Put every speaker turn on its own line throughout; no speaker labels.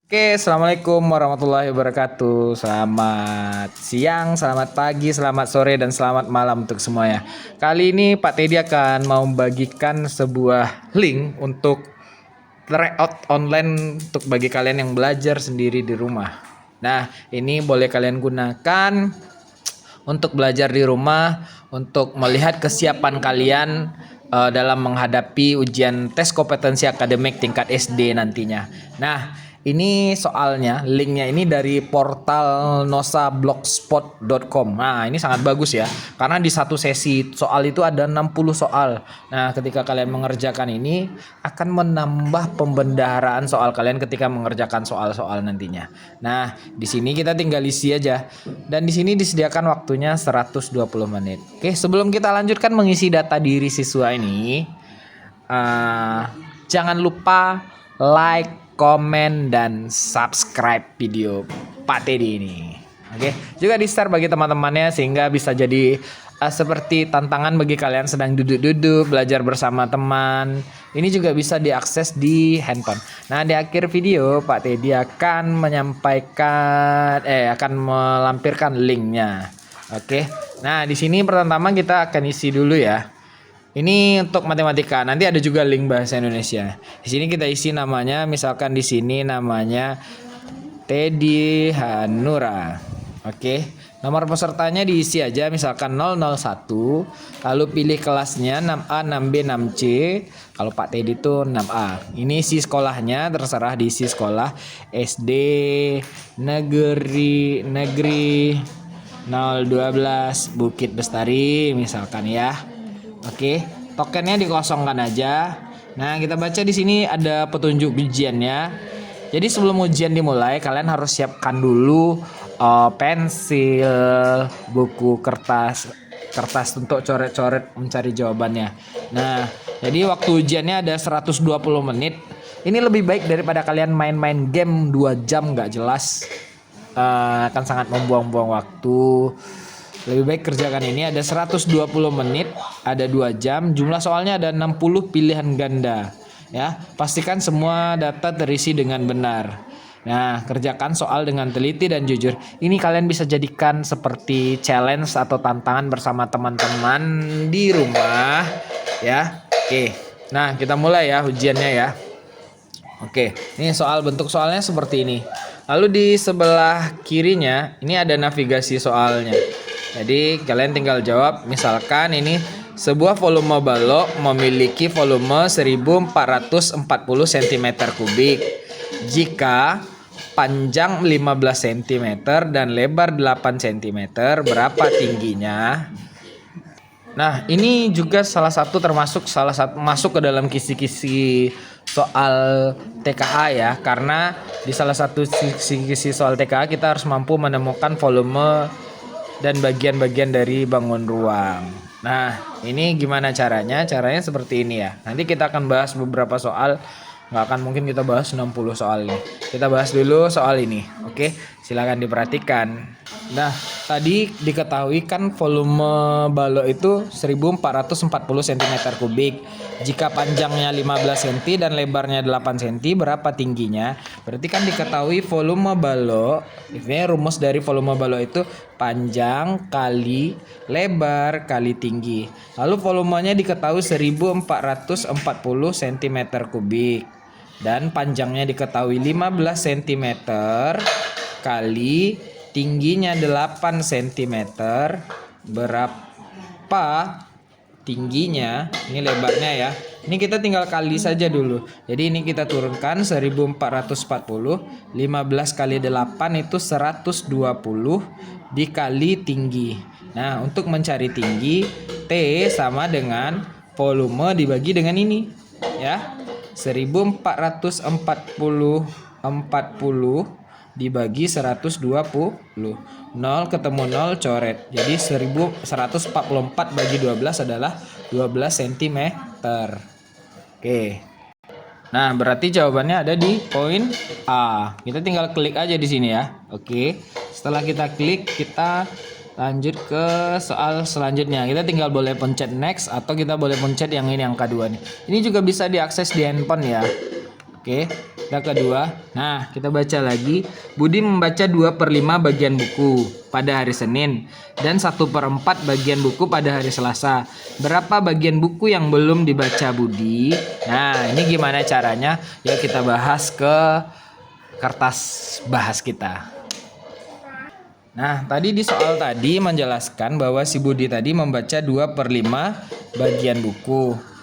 Oke, assalamualaikum warahmatullahi wabarakatuh. Selamat siang, selamat pagi, selamat sore, dan selamat malam untuk semuanya. Kali ini Pak Teddy akan mau membagikan sebuah link untuk tryout online untuk bagi kalian yang belajar sendiri di rumah. Nah, ini boleh kalian gunakan untuk belajar di rumah, untuk melihat kesiapan kalian dalam menghadapi ujian tes kompetensi akademik tingkat SD nantinya. Nah, ini soalnya linknya ini dari portal nosablogspot.com. Nah, ini sangat bagus ya, karena di satu sesi soal itu ada 60 soal. Nah, ketika kalian mengerjakan ini akan menambah pembendaharaan soal kalian ketika mengerjakan soal-soal nantinya. Nah, di sini kita tinggal isi aja. Dan di sini disediakan waktunya 120 menit. Oke, sebelum kita lanjutkan mengisi data diri siswa ini, jangan lupa like, komen, dan subscribe video Pak Teddy ini. Oke, juga di share bagi teman-temannya sehingga bisa jadi seperti tantangan bagi kalian sedang duduk-duduk belajar bersama teman. Ini juga bisa diakses di handphone. Nah, di akhir video Pak Teddy akan akan melampirkan linknya. Oke. Nah, di sini pertama kita akan isi dulu ya. Ini untuk matematika. Nanti ada juga link bahasa Indonesia. Di sini kita isi namanya, misalkan di sini namanya Teddy Hanura. Oke. Nomor pesertanya diisi aja misalkan 001, lalu pilih kelasnya 6A, 6B, 6C. Kalau Pak Teddy itu 6A. Ini isi sekolahnya, terserah diisi sekolah SD Negeri 012 Bukit Bestari misalkan ya. Oke, tokennya dikosongkan aja. Nah, kita baca di sini ada petunjuk ujiannya. Jadi sebelum ujian dimulai, kalian harus siapkan dulu pensil, buku, kertas untuk coret-coret mencari jawabannya. Nah, jadi waktu ujiannya ada 120 menit. Ini lebih baik daripada kalian main-main game 2 jam nggak jelas. Akan sangat membuang-buang waktu. Lebih baik kerjakan ini, ada 120 menit, ada 2 jam, jumlah soalnya ada 60 pilihan ganda. Ya, pastikan semua data terisi dengan benar. Nah, kerjakan soal dengan teliti dan jujur. Ini kalian bisa jadikan seperti challenge atau tantangan bersama teman-teman di rumah, ya. Oke. Nah, kita mulai ya ujiannya ya. Oke, ini soal, bentuk soalnya seperti ini. Lalu di sebelah kirinya ini ada navigasi soalnya. Jadi kalian tinggal jawab, misalkan ini sebuah volume balok memiliki volume 1440 cm3 jika panjang 15 cm dan lebar 8 cm, berapa tingginya? Nah, ini juga salah satu masuk ke dalam kisi-kisi soal TKA ya, karena di salah satu kisi-kisi soal TKA kita harus mampu menemukan volume dan bagian-bagian dari bangun ruang. Nah, ini gimana caranya? Caranya seperti ini ya. Nanti kita akan bahas beberapa soal. Nggak akan mungkin kita bahas 60 soal ini. Kita bahas dulu soal ini. Oke, silakan diperhatikan. Nah, tadi diketahui kan volume balok itu 1440 cm3. Jika panjangnya 15 cm dan lebarnya 8 cm, berapa tingginya? Berarti kan diketahui volume balok, ini rumus dari volume balok itu panjang kali lebar kali tinggi. Lalu volumenya diketahui 1440 cm3 dan panjangnya diketahui 15 cm kali tingginya 8 cm, berapa tingginya? Ini lebarnya ya. Ini kita tinggal kali saja dulu. Jadi ini kita turunkan 1440, 15 kali 8 itu 120 dikali tinggi. Nah, untuk mencari tinggi, T sama dengan volume dibagi dengan ini ya. 1440 dibagi 120. 0 ketemu 0 coret. Jadi 1144 bagi 12 adalah 12 cm. Oke. Nah, berarti jawabannya ada di poin A. Kita tinggal klik aja di sini ya. Oke. Setelah kita klik, kita lanjut ke soal selanjutnya. Kita tinggal boleh pencet next atau kita boleh pencet yang ini, yang kedua nih. Ini juga bisa diakses di handphone ya. Oke, yang kedua. Nah, kita baca lagi. Budi membaca 2/5 bagian buku pada hari Senin dan 1/4 bagian buku pada hari Selasa. Berapa bagian buku yang belum dibaca Budi? Nah, ini gimana caranya? Yuk kita bahas ke kertas bahas kita. Nah, tadi di soal tadi menjelaskan bahwa si Budi tadi membaca 2/5 bagian buku.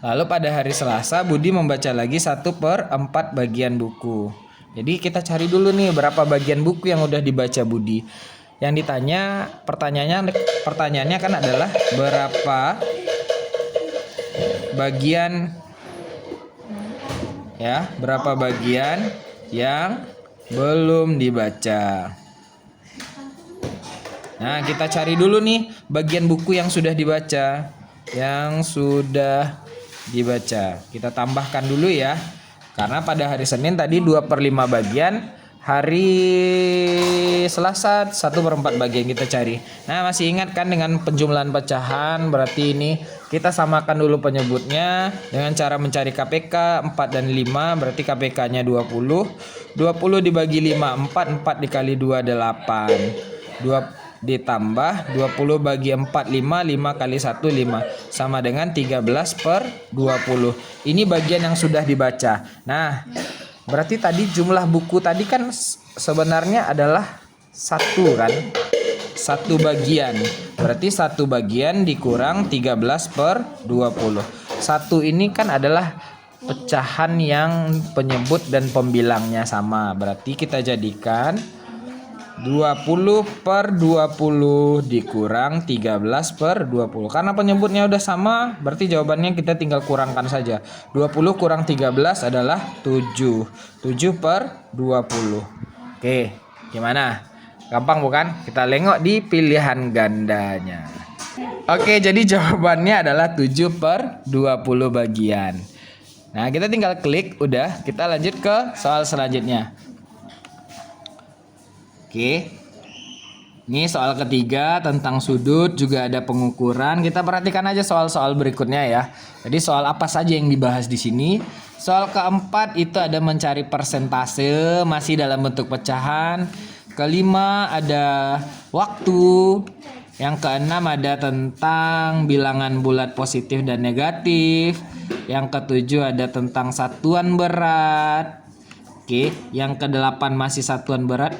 Lalu pada hari Selasa Budi membaca lagi 1/4 bagian buku. Jadi kita cari dulu nih berapa bagian buku yang udah dibaca Budi. Yang ditanya pertanyaannya kan adalah berapa bagian berapa bagian yang belum dibaca. Nah, kita cari dulu nih bagian buku yang sudah dibaca. Kita tambahkan dulu ya. Karena pada hari Senin tadi 2/5 bagian, hari Selasa 1/4 bagian kita cari. Nah, masih ingat kan dengan penjumlahan pecahan? Berarti ini kita samakan dulu penyebutnya dengan cara mencari KPK 4 dan 5, berarti KPK-nya 20. 20 dibagi 5 4 dikali 2 8. 2 ditambah 20 bagi 4 5 kali 1 5 sama dengan 13/20. Ini bagian yang sudah dibaca. Nah, berarti tadi jumlah buku tadi kan sebenarnya adalah 1 kan? 1 bagian. Berarti 1 bagian dikurang 13/20. 1 ini kan adalah pecahan yang penyebut dan pembilangnya sama. Berarti kita jadikan 20/20 dikurang 13/20. Karena penyebutnya udah sama, berarti jawabannya kita tinggal kurangkan saja. 20 kurang 13 adalah 7. 7/20. Oke, gimana? Gampang bukan? Kita tengok di pilihan gandanya. Oke, jadi jawabannya adalah 7/20 bagian. Nah, kita tinggal klik, udah. Kita lanjut ke soal selanjutnya. Oke, ini soal ketiga tentang sudut, juga ada pengukuran. Kita perhatikan aja soal-soal berikutnya ya. Jadi soal apa saja yang dibahas di sini? Soal keempat itu ada mencari persentase, masih dalam bentuk pecahan. Kelima ada waktu. Yang keenam ada tentang bilangan bulat positif dan negatif. Yang ketujuh ada tentang satuan berat. Oke, yang kedelapan masih satuan berat.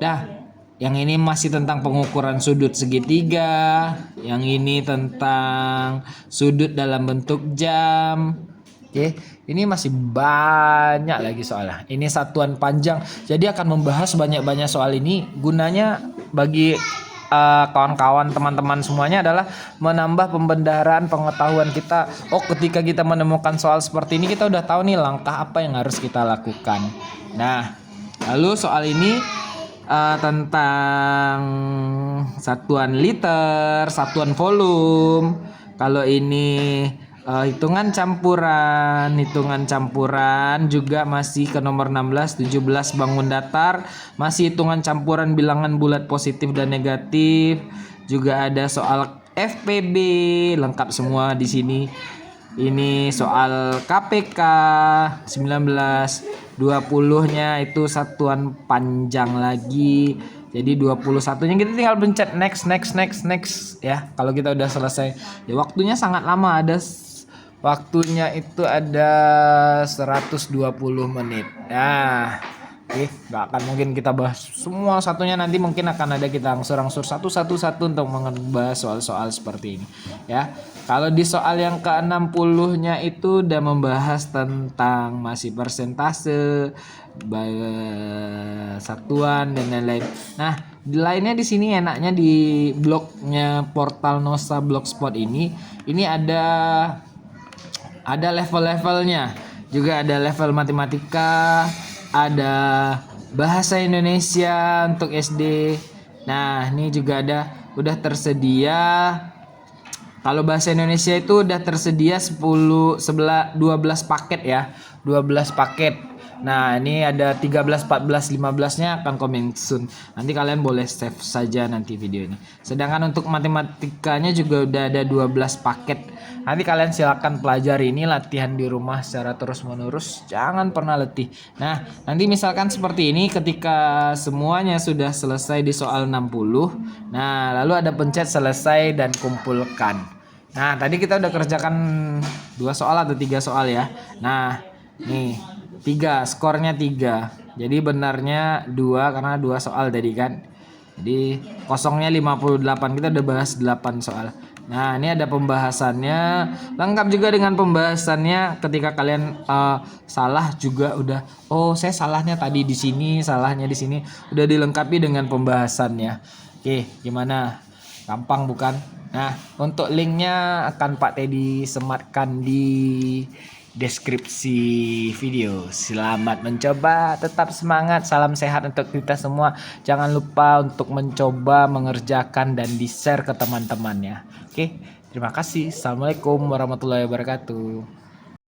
Nah, yang ini masih tentang pengukuran sudut segitiga. Yang ini tentang sudut dalam bentuk jam. Oke, ini masih banyak lagi soalnya. Ini satuan panjang. Jadi akan membahas banyak-banyak soal ini. Gunanya bagi kawan-kawan, teman-teman semuanya adalah menambah pembendaharaan pengetahuan kita. Oh, ketika kita menemukan soal seperti ini, kita udah tahu nih langkah apa yang harus kita lakukan. Nah, lalu soal ini tentang satuan liter, satuan volume. Kalau ini hitungan campuran juga masih ke nomor 16, 17 bangun datar, masih hitungan campuran bilangan bulat positif dan negatif. Juga ada soal FPB, lengkap semua di sini. Ini soal KPK 19, 20-nya itu satuan panjang lagi. Jadi 21-nya kita tinggal pencet next ya. Kalau kita udah selesai. Ya waktunya sangat lama, waktunya itu ada 120 menit. Nah, oke, nggak akan mungkin kita bahas semua satunya, nanti mungkin akan ada kita angsur-angsur satu untuk membahas soal-soal seperti ini ya. Kalau di soal yang ke-60-nya itu udah membahas tentang masih persentase, satuan dan lain-lain. Nah, lainnya di sini enaknya di blognya portal Nosa Blogspot ini ada level-levelnya. Juga ada level matematika, ada bahasa Indonesia untuk SD. Nah, ini juga udah tersedia. Kalau bahasa Indonesia itu udah tersedia 12 paket ya. 12 paket. Nah, ini ada 13, 14, 15-nya akan coming soon. Nanti kalian boleh save saja nanti video ini. Sedangkan untuk matematikanya juga udah ada 12 paket. Nanti kalian silakan pelajari, ini latihan di rumah secara terus-menerus. Jangan pernah letih. Nah, nanti misalkan seperti ini ketika semuanya sudah selesai di soal 60. Nah, lalu ada pencet selesai dan kumpulkan. Nah, tadi kita udah kerjakan 2 soal atau 3 soal ya. Nah, nih 3, skornya 3. Jadi benarnya 2 karena 2 soal tadi kan. Jadi kosongnya 58. Kita udah bahas 8 soal. Nah, ini ada pembahasannya. Lengkap juga dengan pembahasannya ketika kalian salah juga udah, oh, saya salahnya tadi di sini, salahnya di sini. Udah dilengkapi dengan pembahasannya. Oke, gimana? Gampang bukan? Nah, untuk linknya akan Pak Teddy sematkan di deskripsi video. Selamat mencoba, tetap semangat, salam sehat untuk kita semua. Jangan lupa untuk mencoba mengerjakan dan di-share ke teman-temannya. Oke, terima kasih. Assalamualaikum warahmatullahi wabarakatuh.